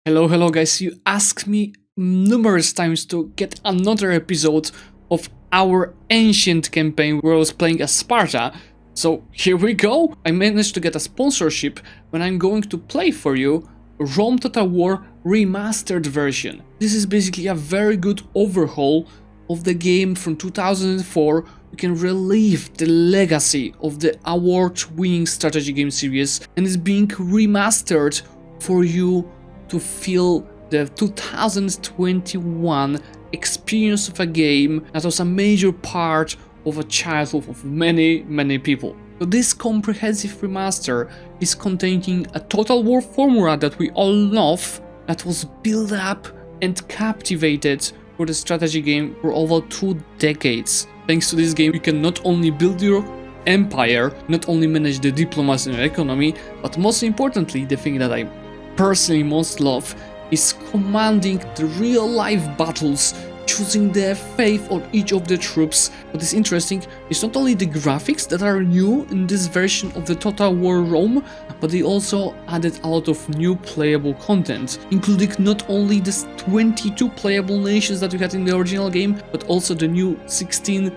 Hello guys, you asked me numerous times to get another episode of our ancient campaign where I was playing as Sparta. So here we go! I managed to get a sponsorship when I'm going to play for you Rome Total War Remastered version. This is basically a very good overhaul of the game from 2004. You can relive the legacy of the award-winning strategy game series and it's being remastered for you to feel the 2021 experience of a game that was a major part of a childhood of many people. So this comprehensive remaster is containing a Total War formula that we all love, that was built up and captivated for the strategy game for over 2 decades. Thanks to this game you can not only build your empire, not only manage the diplomacy and economy, but most importantly, the thing that I personally most love is commanding the real-life battles, choosing the faith on each of the troops. What is interesting is not only the graphics that are new in this version of the Total War Rome, but they also added a lot of new playable content, including not only the 22 playable nations that we had in the original game, but also the new 16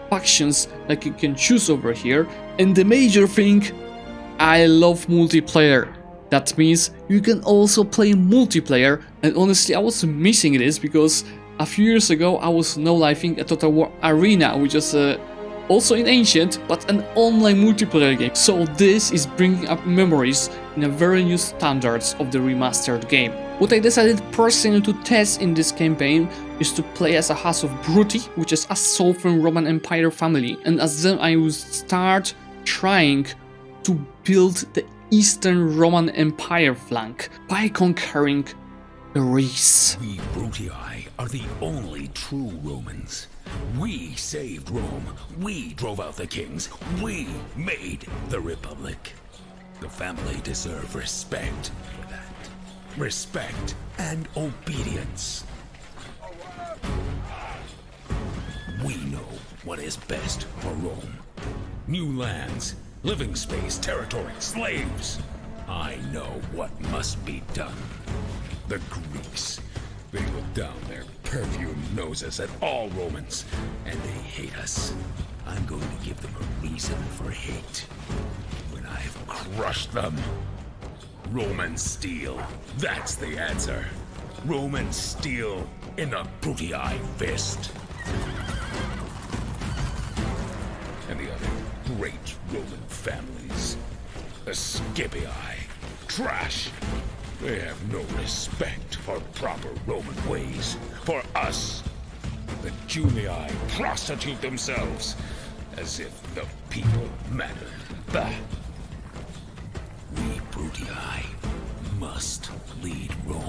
factions that you can choose over here. And the major thing, I love multiplayer. That means you can also play multiplayer, and honestly I was missing this because a few years ago I was no-lifing a Total War Arena, which is also in Ancient, but an online multiplayer game. So this is bringing up memories in a very new standards of the remastered game. What I decided personally to test in this campaign is to play as a House of Bruti, which is a Southern Roman Empire family, and as then I will start trying to build the Eastern Roman Empire flank by conquering Greece. We Brutii are the only true Romans. We saved Rome. We drove out the kings. We made the Republic. The family deserve respect for that. Respect and obedience. We know what is best for Rome. New lands, living space, territory, slaves. I know what must be done. The Greeks, they look down their perfumed noses at all Romans, and they hate us. I'm going to give them a reason for hate. When I've crushed them. Roman steel, that's the answer. Roman steel in the Brutii fist. And the other great Roman families. The Scipii, trash. They have no respect for proper Roman ways. For us, the Julii prostitute themselves as if the people mattered. Bah. We Brutii must lead Rome.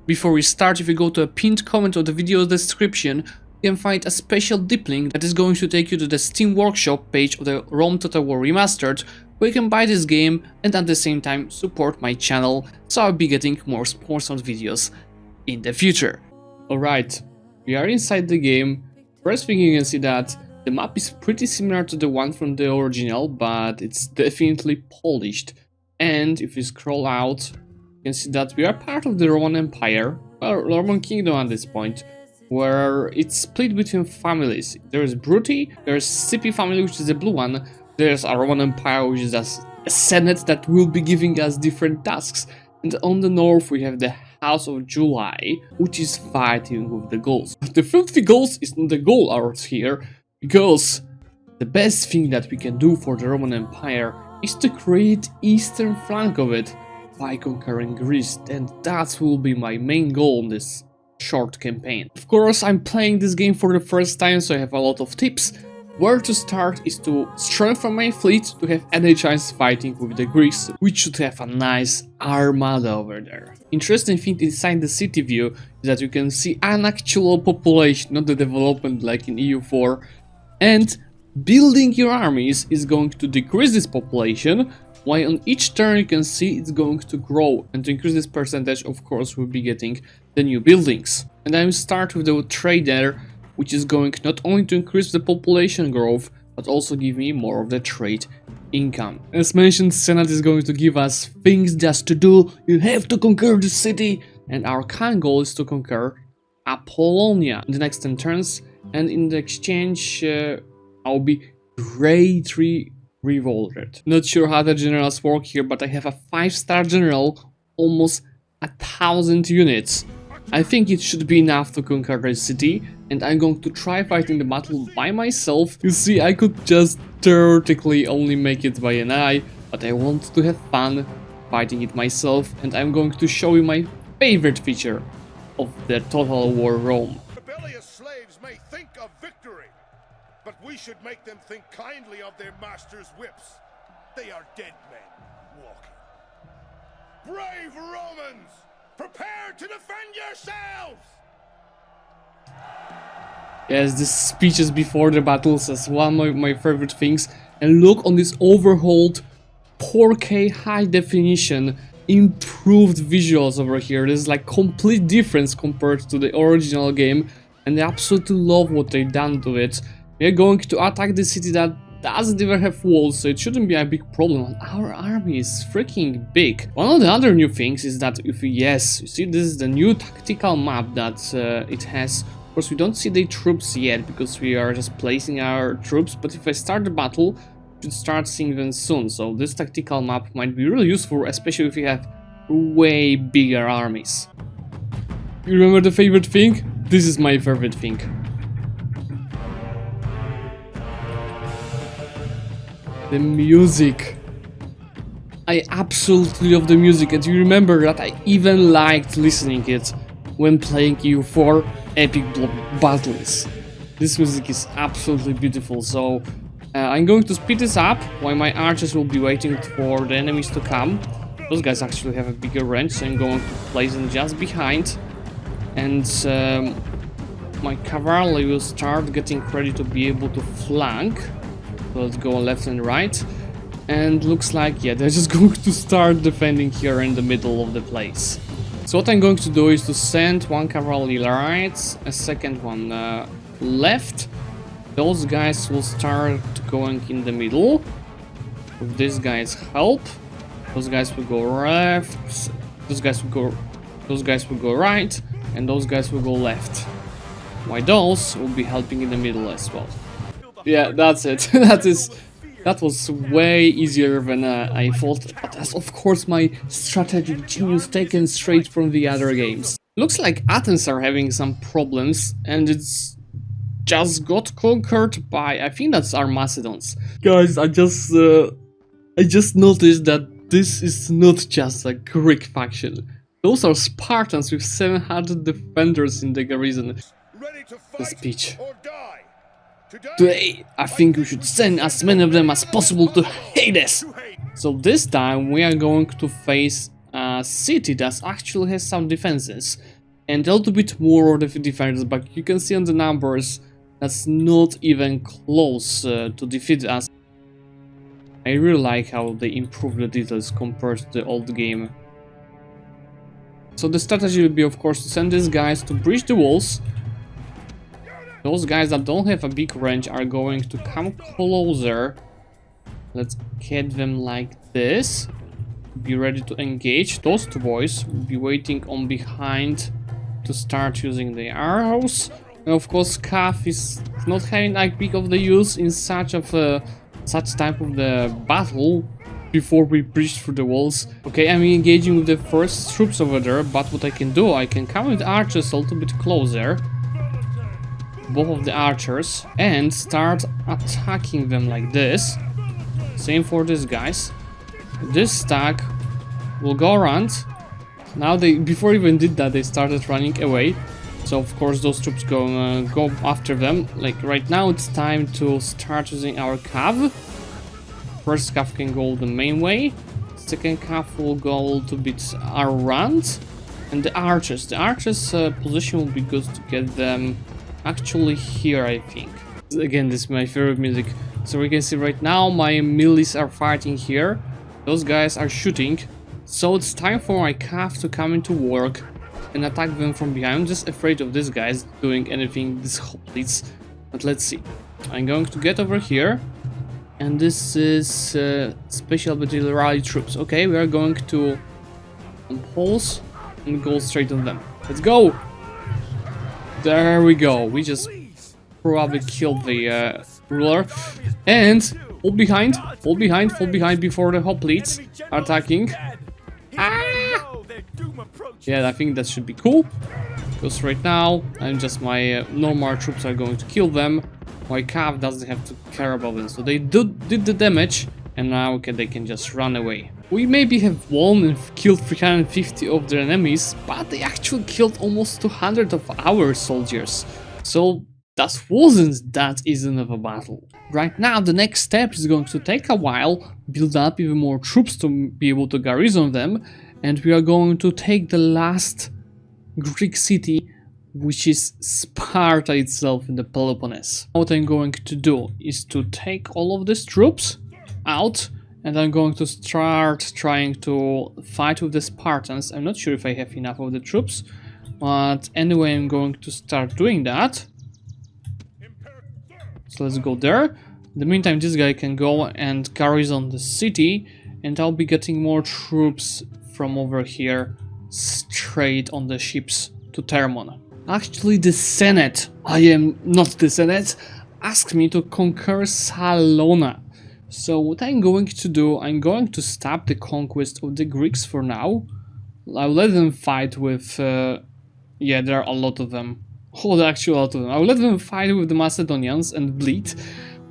Before we start, if you go to a pinned comment of the video description, you can find a special dip link that is going to take you to the Steam Workshop page of the Rome Total War Remastered, where you can buy this game and at the same time support my channel, so I'll be getting more sponsored videos in the future. Alright, we are inside the game. First thing you can see that the map is pretty similar to the one from the original, but it's definitely polished. And if you scroll out, you can see that we are part of the Roman Empire, well, Roman Kingdom at this point, where it's split between families. There's Bruti, there's Scipii family, which is the blue one, there's a Roman Empire, which is a Senate that will be giving us different tasks, and on the north we have the House of Julii, which is fighting with the Gauls. But the filthy Gauls is not the goal out here, because the best thing that we can do for the Roman Empire is to create eastern flank of it by conquering Greece, and that will be my main goal in this short campaign. Of course, I'm playing this game for the first time, so I have a lot of tips. Where to start is to strengthen my fleet to have any chance fighting with the Greeks, which should have a nice armada over there. Interesting thing inside the city view is that you can see an actual population, not the development like in EU4, and building your armies is going to decrease this population, while on each turn you can see it's going to grow, and to increase this percentage of course we'll be getting the new buildings. And I will start with the trader, which is going not only to increase the population growth, but also give me more of the trade income. As mentioned, Senate is going to give us things just to do. You have to conquer the city, and our current goal is to conquer Apollonia in the next 10 turns, and in the exchange I'll be greatly rewarded. Not sure how the generals work here, but I have a 5-star general, almost 1,000 units. I think it should be enough to conquer the city, and I'm going to try fighting the battle by myself. You see, I could just theoretically only make it by an eye, but I want to have fun fighting it myself, and I'm going to show you my favorite feature of the Total War Rome. Rebellious slaves may think of victory, but we should make them think kindly of their master's whips. They are dead men walking. Brave Romans! Prepare to defend yourselves! Yes, the speeches before the battles is one of my favorite things. And look on this overhauled 4K high definition improved visuals over here. There's like complete difference compared to the original game, and I absolutely love what they've done to it. We're going to attack the city that doesn't even have walls, so it shouldn't be a big problem. Our army is freaking big. One of the other new things is that if you see, this is the new tactical map that it has. Of course, we don't see the troops yet because we are just placing our troops, but if I start the battle, we should start seeing them soon. So this tactical map might be really useful, especially if you have way bigger armies. You remember the favorite thing? This is my favorite thing. The music. I absolutely love the music, and you remember that I even liked listening it when playing EU4 epic battles. This music is absolutely beautiful, so I'm going to speed this up while my archers will be waiting for the enemies to come. Those guys actually have a bigger range, so I'm going to place them just behind, and my cavalry will start getting ready to be able to flank. So let's go left and right, and looks like, yeah, they're just going to start defending here in the middle of the place. So what I'm going to do is to send one cavalry right, a second one left. Those guys will start going in the middle with this guy's help. Those guys will go left, those guys will go right, and those guys will go left. While those will be helping in the middle as well. Yeah, that's it. That was way easier than I thought, but that's of course my strategic genius taken straight from the other games. Looks like Athens are having some problems, and it's just got conquered by, I think that's our Macedons. Guys, I just noticed that this is not just a Greek faction. Those are Spartans with 700 defenders in the garrison. Ready to fight The speech. or die. Today, I think we should send as many of them as possible to Hades. So this time we are going to face a city that actually has some defenses and a little bit more of the defenders, but you can see on the numbers that's not even close to defeat us. I really like how they improve the details compared to the old game. So the strategy will be, of course, to send these guys to breach the walls. Those guys that don't have a big range are going to come closer. Let's get them like this. Be ready to engage. Those two boys will be waiting on behind to start using the arrows. And of course, Cav is not having like big of the use in such type of the battle before we breach through the walls. Okay, I'm engaging with the first troops over there, but what I can do, I can come with archers a little bit closer. Both of the archers, and start attacking them like this. Same for these guys. This stack will go around. Now before even did that, they started running away. So of course those troops go after them. Like right now, it's time to start using our cav. First cav can go the main way. Second cav will go a little bit around, and the archers. The archers' position will be good to get them. Actually here, I think. Again, this is my favorite music. So we can see right now my melees are fighting here. Those guys are shooting. So it's time for my cav to come into work and attack them from behind. I'm just afraid of these guys doing anything this hopeless. But let's see. I'm going to get over here And this is special battalion rally troops. Okay, we are going to pulse and go straight on them. Let's go! There we go. We just probably killed the ruler. And fall behind before the hoplites are attacking. Ah! Yeah, I think that should be cool. Because right now, my normal troops are going to kill them. My cav doesn't have to care about them. So they did the damage, and now they can just run away. We maybe have won and killed 350 of their enemies, but they actually killed almost 200 of our soldiers. So that wasn't that easy of a battle. Right now, the next step is going to take a while, build up even more troops to be able to garrison them, and we are going to take the last Greek city, which is Sparta itself in the Peloponnese. What I'm going to do is to take all of these troops out, and I'm going to start trying to fight with the Spartans. I'm not sure if I have enough of the troops, but anyway, I'm going to start doing that. So let's go there. In the meantime, this guy can go and garrison the city, and I'll be getting more troops from over here straight on the ships to Thermon. Actually, the Senate, I am not the Senate, asked me to conquer Salona. So what I'm going to do, I'm going to stop the conquest of the Greeks for now. I'll let them fight with, yeah, there are a lot of them. Oh, there are actually a lot of them. I'll let them fight with the Macedonians and bleed,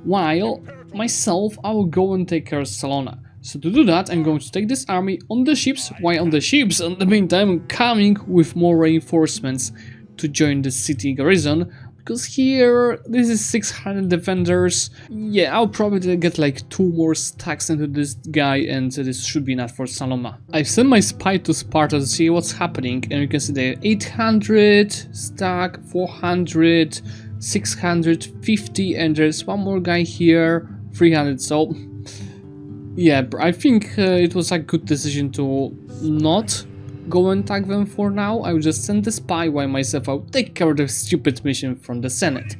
while myself, I will go and take care of Salona. So to do that, I'm going to take this army on the ships, while on the ships, in the meantime, I'm coming with more reinforcements to join the city garrison, because here, this is 600 defenders. Yeah, I'll probably get like 2 more stacks into this guy, and this should be enough for Saloma. I've sent my spy to Sparta to see what's happening, and you can see there 800 stack, 400, 650, and there's one more guy here, 300, so yeah, I think it was a good decision to not go and tag them for now. I will just send the spy while myself I'll take care of the stupid mission from the Senate,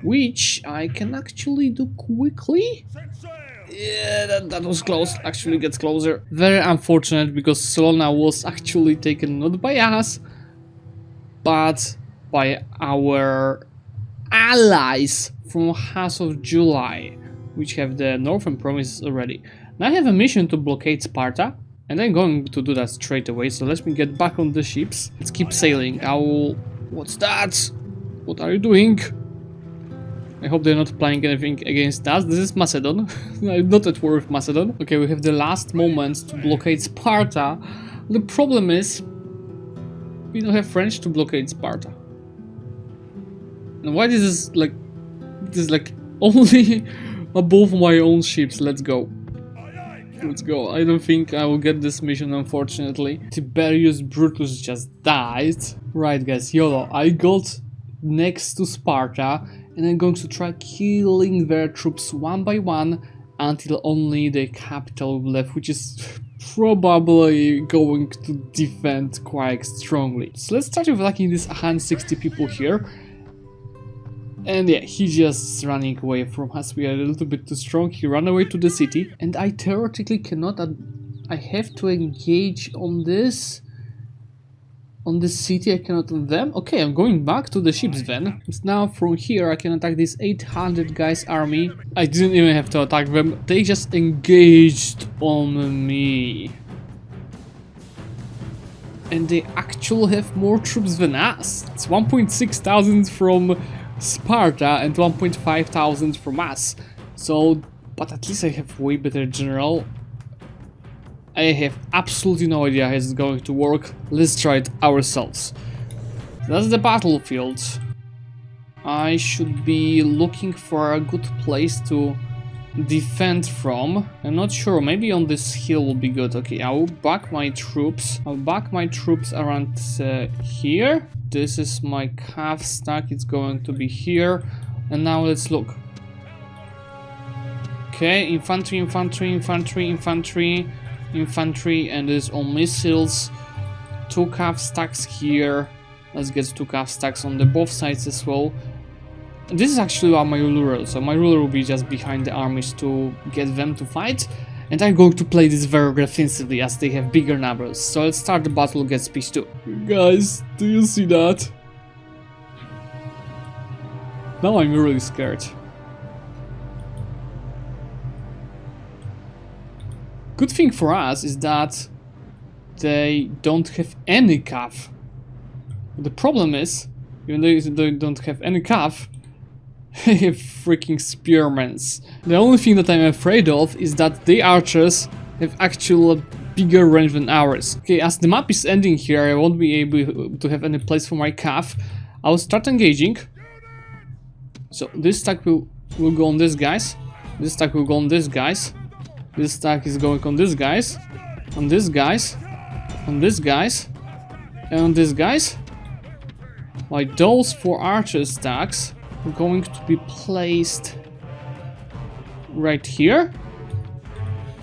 which I can actually do quickly. Yeah, that was close, actually gets closer. Very unfortunate, because Salona was actually taken not by us, but by our allies from House of July, which have the Northern Provinces already. Now I have a mission to blockade Sparta, and I'm going to do that straight away, so let me get back on the ships. Let's keep sailing. What's that? What are you doing? I hope they're not planning anything against us. This is Macedon. I'm not at war with Macedon. Okay, we have the last moments to blockade Sparta. The problem is, we don't have French to blockade Sparta. And why this is like only above my own ships? Let's go. Let's go. I don't think I will get this mission, unfortunately. Tiberius Brutus just died. Right, guys, YOLO. I got next to Sparta, and I'm going to try killing their troops one by one until only the capital left, which is probably going to defend quite strongly. So let's start with attacking these 160 people here. And yeah, he just running away from us. We are a little bit too strong. He ran away to the city, and I theoretically cannot. I have to engage on this. On the city, I cannot on them. Okay, I'm going back to the ships then. Because now from here I can attack this 800 guys army. I didn't even have to attack them. They just engaged on me. And they actually have more troops than us. It's 1.6 thousand from Sparta and 1.5 thousand from us. So, but at least I have way better general. I have absolutely no idea how it's going to work. Let's try it ourselves. That's the battlefield. I should be looking for a good place to defend from. I'm not sure, maybe on this hill will be good. Okay, I will back my troops. I'll back my troops around here. This is my calf stack, it's going to be here. And now let's look. Okay, infantry, infantry, infantry, infantry, infantry, and there's all missiles. 2 calf stacks here. Let's get 2 calf stacks on the both sides as well. this is actually my ruler, so my ruler will be just behind the armies to get them to fight, and I'm going to play this very defensively as they have bigger numbers. So let's start the battle against Peace 2. Guys, do you see that? Now I'm really scared. Good thing for us is that they don't have any cav. The problem is, even though they don't have any cav, they have freaking spearments. The only thing that I'm afraid of is that the archers have actual bigger range than ours. Okay, as the map is ending here, I won't be able to have any place for my cav. I'll start engaging. So this stack will go on these guys. This stack will go on these guys. This stack is going on these guys. On these guys. On these guys. And on these guys. Like those 4 archer stacks are going to be placed right here.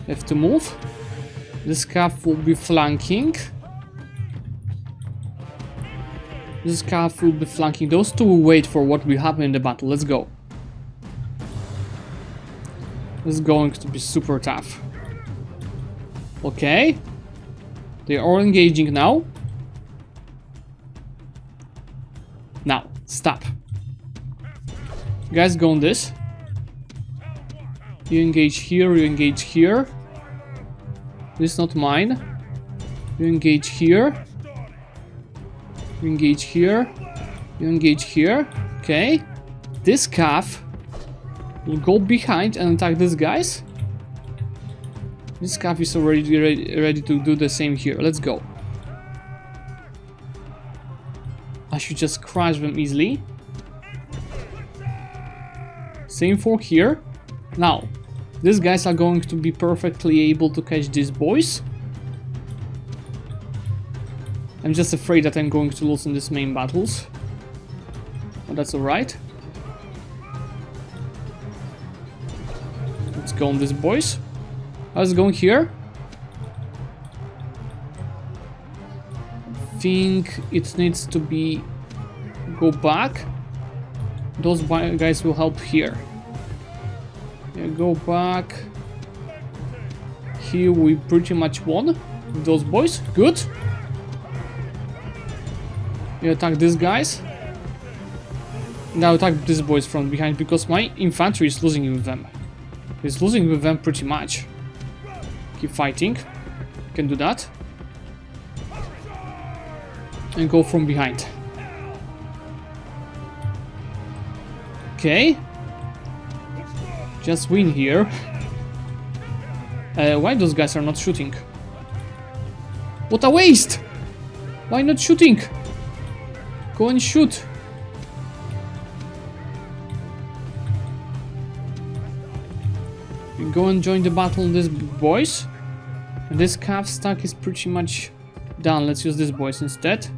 Have to move. This cav will be flanking. This cav will be flanking. Those 2 will wait for what will happen in the battle. Let's go. This is going to be super tough. Okay. They are all engaging now. Now, stop. You guys go on this. You engage here, you engage here. This is not mine. You engage here. You engage here. You engage here. Okay. This cav will go behind and attack these guys. This cav is already ready to do the same here. Let's go. I should just crush them easily. Same for here. Now, these guys are going to be perfectly able to catch these boys. I'm just afraid that I'm going to lose in these main battles. But that's alright. Let's go on these boys. How's it going here? I think it needs to be go back. Those guys will help here. Yeah, go back. Here we pretty much won with those boys. Good. You attack these guys. Now attack these boys from behind because my infantry is losing with them. It's losing with them pretty much. Keep fighting. Can do that. And go from behind. Okay. Just win here. Why those guys are not shooting? What a waste! Why not shooting? Go and shoot. We go and join the battle on these boys. And this cav stack is pretty much done. Let's use these boys instead.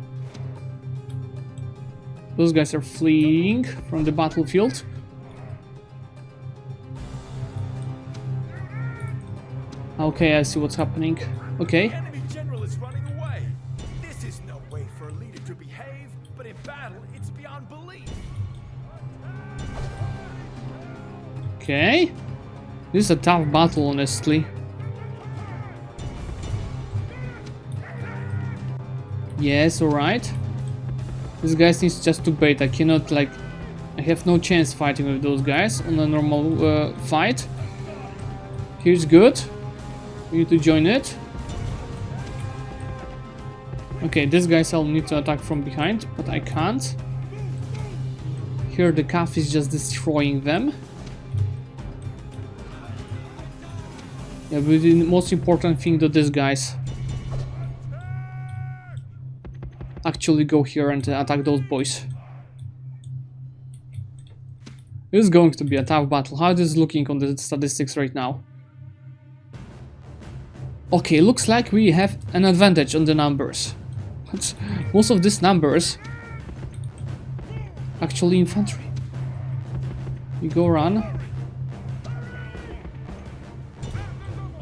Those guys are fleeing from the battlefield. Okay, I see what's happening. Okay. The enemy general is running away. This is no way for a leader to behave, but in battle, it's beyond belief. Okay. This is a tough battle, honestly. Yes, alright. This guys needs just to bait. I cannot, like... I have no chance fighting with those guys on a normal fight. Here's good. We need to join it. Okay, these guys I'll need to attack from behind, but I can't. Here the cav is just destroying them. Yeah, but the most important thing that these guys actually go here and attack those boys. This is going to be a tough battle. How is this looking on the statistics right now? Okay, looks like we have an advantage on the numbers. But most of these numbers actually infantry. We go run.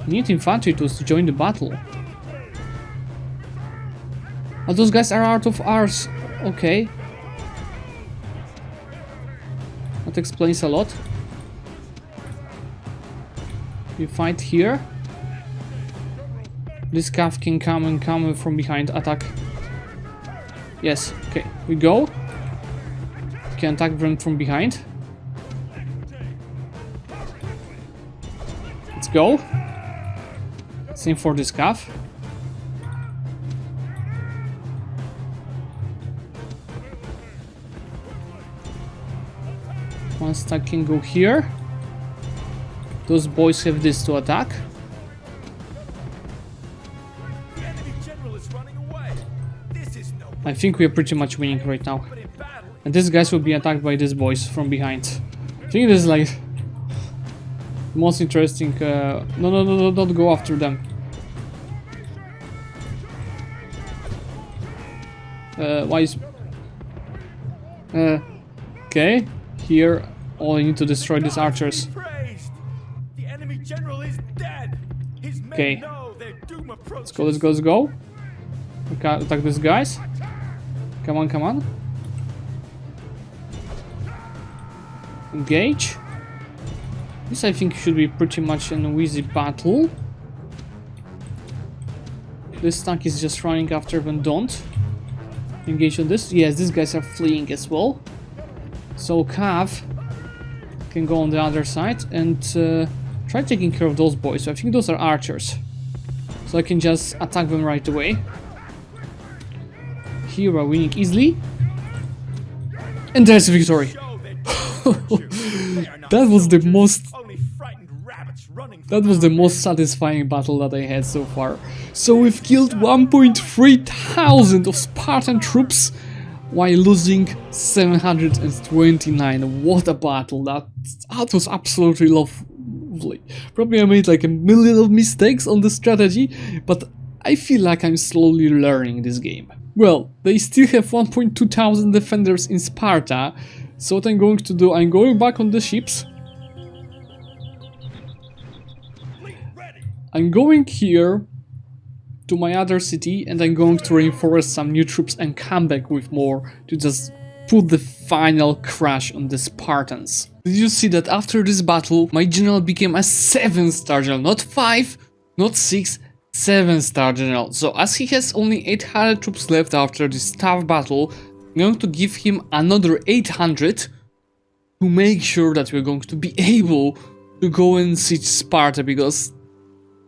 We need infantry to join the battle. Oh, those guys are out of ours. Okay. That explains a lot. We fight here. This calf can come from behind, attack. Yes, okay, we go. Can attack them from behind. Let's go. Same for this calf. One stack can go here. Those boys have this to attack. The enemy general is running away. This is no I think we are pretty much winning right now. but in battle, And these guys will be attacked by these boys from behind. I think this is like the most interesting. No, don't go after them. Why is... okay, here all I need to destroy these archers. praised. The enemy general is dead. His men Okay. know their doom approaches. Let's go. We can attack these guys. Come on. Engage. This I think should be pretty much an easy battle. This tank is just running after them, don't. Engage on this. Yes, these guys are fleeing as well. So Cav can go on the other side and try taking care of those boys. So I think those are archers. So I can just attack them right away. Here we're winning easily. And there's victory. Show their virtue. They are not That was the soldiers, most... only frightened rabbits running from That was the our most satisfying battle that I had so far. So we've killed 1.3 thousand of Spartan troops while losing 729. What a battle. That was absolutely lovely. Probably I made like a million of mistakes on the strategy, but I feel like I'm slowly learning this game. Well, they still have 1.2 thousand defenders in Sparta, so what I'm going to do, I'm going back on the ships. I'm going here to my other city and I'm going to reinforce some new troops and come back with more to just put the final crash on the Spartans. Did you see that after this battle my general became a 7-star general, not 5, not 6, 7-star general. So as he has only 800 troops left after this tough battle, I'm going to give him another 800 to make sure that we're going to be able to go and siege Sparta, because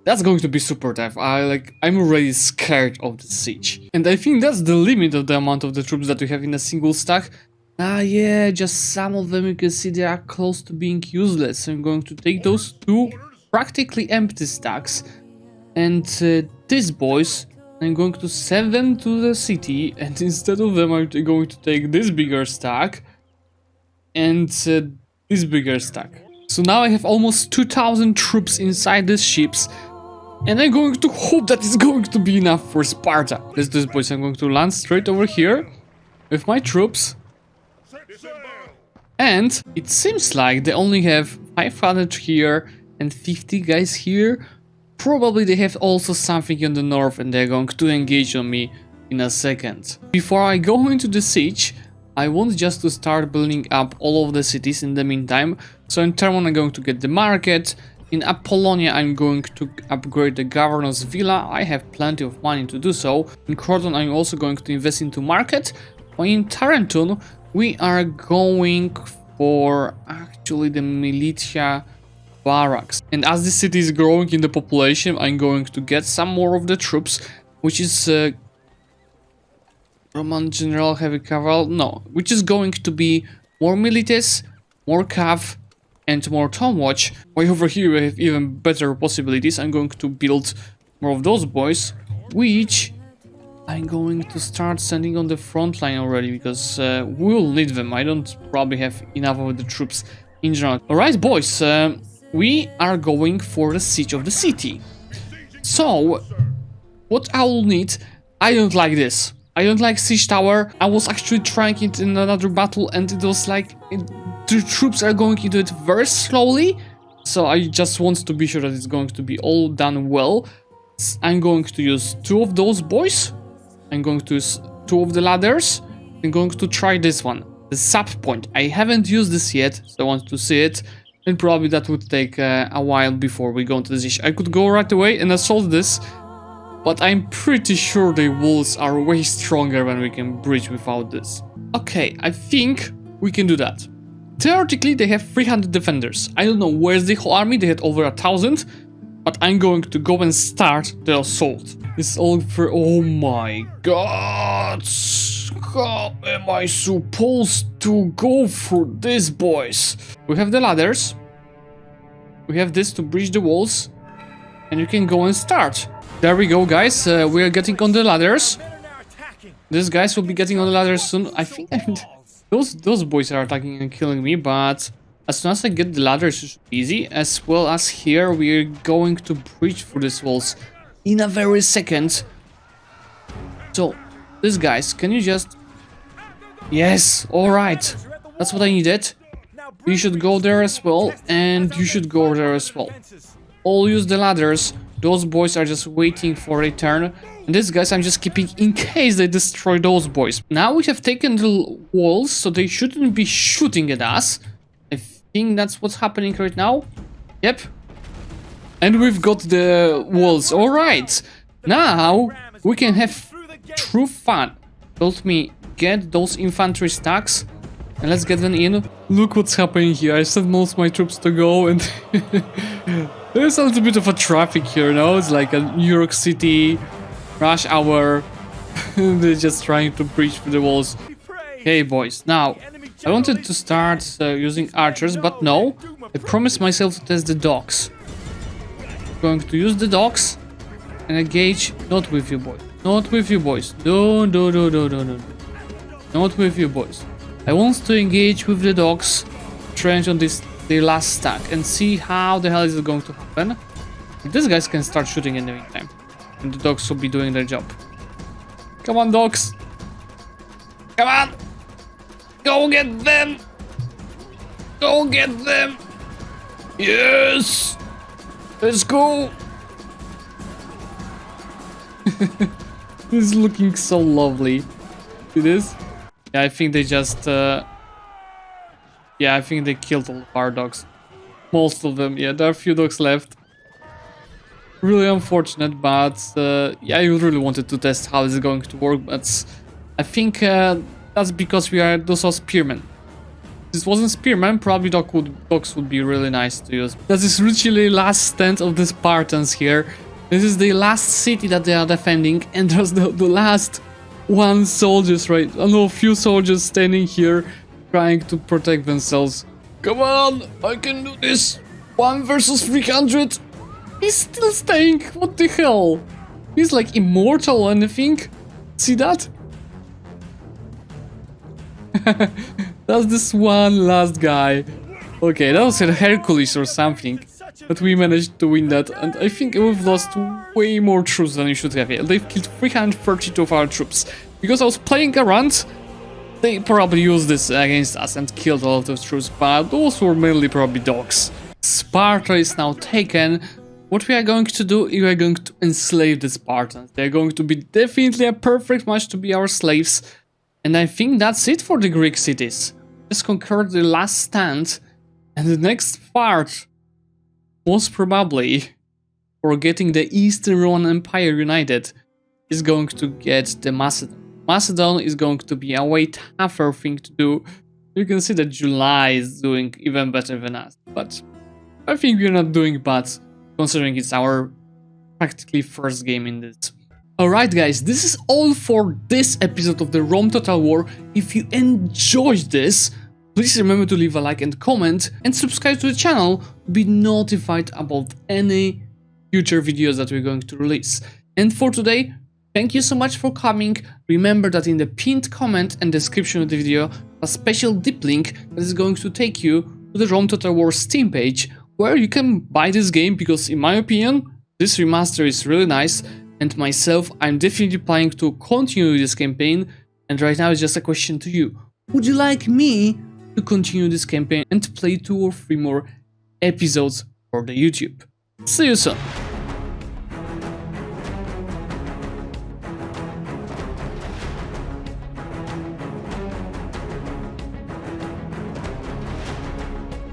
that's going to be super tough. I'm already scared of the siege. And I think that's the limit of the amount of the troops that we have in a single stack. Ah yeah, just some of them you can see they are close to being useless. So I'm going to take those two practically empty stacks. And these boys, I'm going to send them to the city. And instead of them, I'm going to take this bigger stack. And this bigger stack. So now I have almost 2,000 troops inside these ships. And I'm going to hope that it's going to be enough for Sparta. Let's do this, boys. I'm going to land straight over here with my troops. And it seems like they only have 500 here and 50 guys here. Probably they have also something in the north and they're going to engage on me in a second. Before I go into the siege, I want just to start building up all of the cities in the meantime. So in turn 1 I'm going to get the market. In Apollonia I'm going to upgrade the governor's villa. I have plenty of money to do so. In Croton I'm also going to invest into market. While in Tarentum we are going for actually the militia barracks. And as the city is growing in the population, I'm going to get some more of the troops, which is Roman General Heavy Cavalry, no, which is going to be more milites, more cav, and more town watch. While over here we have even better possibilities. I'm going to build more of those boys, which I'm going to start sending on the front line already, because we'll need them. I don't probably have enough of the troops in general. Alright boys, we are going for the siege of the city. So, what I will need, I don't like this. I don't like siege tower. I was actually trying it in another battle and it was like, the troops are going into it very slowly. So I just want to be sure that it's going to be all done well. I'm going to use 2 of those boys. I'm going to use 2 of the ladders. I'm going to try this one. the sub point. I haven't used this yet, so I want to see it. And probably that would take a while before we go into this issue. I could go right away and assault this, but I'm pretty sure the walls are way stronger when we can breach without this. Okay, I think we can do that. Theoretically, they have 300 defenders. I don't know where's the whole army, they had over 1,000, but I'm going to go and start the assault. It's all for... Oh my god! How am I supposed to go for this, boys? We have the ladders. We have this to breach the walls. And you can go and start. There we go, guys. We are getting on the ladders. These guys will be getting on the ladders soon. I think those boys are attacking and killing me, but as soon as I get the ladders, it should be easy. As well as here, we're going to breach through these walls in a very second. So, these guys, can you just... Yes, alright. That's what I needed. You should go there as well, and you should go there as well. All use the ladders. Those boys are just waiting for a turn. And these guys I'm just keeping in case they destroy those boys. Now we have taken the walls, so they shouldn't be shooting at us. I think that's what's happening right now. Yep. And we've got the walls. Alright. Now we can have true fun. Told me get those infantry stacks. And let's get them in. Look what's happening here. I sent most of my troops to go and... There's a little bit of a traffic here, you know? It's like a New York City rush hour. They're just trying to breach through the walls. Hey boys, now I wanted to start using archers, but no. I promised myself to test the dogs. Going to use the dogs and engage. Not with you boys. Not with you boys. No. Not with you boys. I want to engage with the dogs, trench on their last stack, and see how the hell is it going to happen. These guys can start shooting in the meantime, and the dogs will be doing their job. Come on, dogs! Come on! Go get them! Go get them! Yes! Let's go! This is looking so lovely. It is. Yeah, I think they just... Yeah, I think they killed all of our dogs. Most of them, yeah, there are a few dogs left. Really unfortunate, but yeah, I really wanted to test how this is going to work, but I think that's because those are spearmen. If this wasn't spearmen, probably dogs would be really nice to use. This is literally last stand of the Spartans here. This is the last city that they are defending, and there's the last one soldiers, right? I know a few soldiers standing here trying to protect themselves. Come on, I can do this. 1 versus 300. He's still staying. What the hell? He's like immortal or anything. See that? That's this one last guy. Okay, that was a Hercules or something. But we managed to win that, and I think we've lost way more troops than we should have. Yeah, they've killed 332 of our troops. Because I was playing around, they probably used this against us and killed a lot of troops, but those were mainly probably dogs. Sparta is now taken. What we are going to do, we are going to enslave the Spartans. They're going to be definitely a perfect match to be our slaves. And I think that's it for the Greek cities. Just conquered the last stand, and the next part, most probably, for getting the Eastern Roman Empire united, is going to get the Macedon. Macedon is going to be a way tougher thing to do. You can see that July is doing even better than us, but I think we're not doing bad, considering it's our practically first game in this. Alright guys, this is all for this episode of the Rome Total War. If you enjoyed this, please remember to leave a like and comment, and subscribe to the channel to be notified about any future videos that we're going to release. And for today, thank you so much for coming. Remember that in the pinned comment and description of the video, a special dip link that is going to take you to the Rome Total War Steam page, where you can buy this game, because in my opinion, this remaster is really nice, and myself, I'm definitely planning to continue this campaign, and right now it's just a question to you. Would you like me to continue this campaign and play 2 or 3 more episodes for the YouTube? See you soon!